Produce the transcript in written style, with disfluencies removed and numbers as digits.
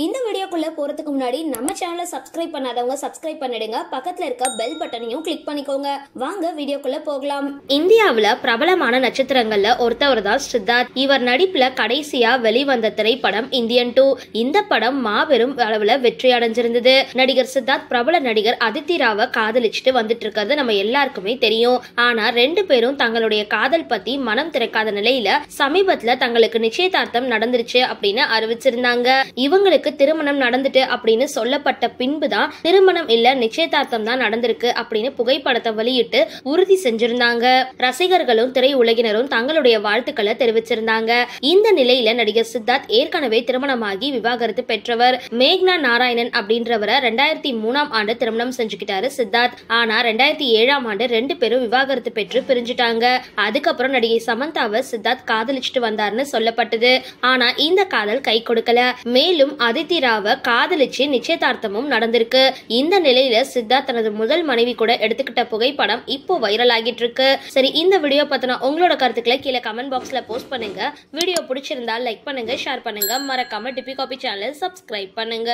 இந்த வீடியோக்குள்ள போறதுக்கு முன்னாடி நம்ம சேனலை சப்ஸ்கிரைப் பண்ணாதவங்க சப்ஸ்கிரைப் பண்ணிடுங்க, பக்கத்துல இருக்க பெல் பட்டனையும் கிளிக் பண்ணிக்கோங்க. வாங்க வீடியோக்குள்ள போகலாம். இந்தியாவுல பிரபலமான நட்சத்திரங்கள்ல ஒருத்தவர் தான் சித்தார்த். இவர் நடிப்புல கடைசியா வெளிவந்த திரைப்படம் இந்தியன் 2. இந்த படம் மாபெரும் அளவுல வெற்றி அடைஞ்சிருந்தது. நடிகர் சித்தார்த் பிரபல நடிகர் அதித்தி ராவை காதலிச்சுட்டு வந்துட்டு இருக்கிறது நம்ம எல்லாருக்குமே தெரியும். ஆனா ரெண்டு பேரும் தங்களுடைய காதல் பத்தி மனம் திறக்காத நிலையில சமீபத்துல தங்களுக்கு நிச்சயதார்த்தம் நடந்துருச்சு அப்படின்னு அறிவிச்சிருந்தாங்க. இவங்களுக்கு திருமணம் நடந்துட்டு அப்படின்னு சொல்லப்பட்ட பின்புதான் திருமணம் இல்ல நிச்சயதார்த்தம் தான் நடந்திருக்கு அப்படின்னு புகைப்படத்தை வெளியிட்டு உறுதி செஞ்சிருந்தாங்க. ரசிகர்களும் திரை உலகினரும் தங்களுடைய வாழ்த்துக்களை தெரிவிச்சிருந்தாங்க. இந்த நிலையில நடிகர் சித்தார்த் ஏற்கனவே திருமணமாகி விவாகரத்து பெற்றவர். மேக்னா நாராயணன் அப்படின்றவரை 2003ஆம் ஆண்டு திருமணம் செஞ்சுக்கிட்டாரு சித்தார்த். ஆனா 2007ஆம் ஆண்டு ரெண்டு பேரும் விவாகரத்து பெற்று பிரிஞ்சுட்டாங்க. அதுக்கப்புறம் நடிகை சமந்தாவை சித்தார்த் காதலிச்சுட்டு வந்தாருன்னு சொல்லப்பட்டது. ஆனா இந்த காதல் கை கொடுக்கல. மேலும் அதித்தி ராவை காதலிச்சு நிச்சயதார்த்தமும் நடந்திருக்கு. இந்த நிலையில சித்தார்த் தனது முதல் மனைவி கூட எடுத்துக்கிட்ட புகைப்படம் இப்போ வைரல் ஆகிட்டு இருக்கு. சரி, இந்த வீடியோ பத்தின உங்களோட கருத்துக்களை கீழே கமெண்ட் பாக்ஸ்ல போஸ்ட் பண்ணுங்க. வீடியோ பிடிச்சிருந்தா லைக் பண்ணுங்க, ஷேர் பண்ணுங்க, மறக்காம டிபி காபி சேனலை சப்ஸ்கிரைப் பண்ணுங்க.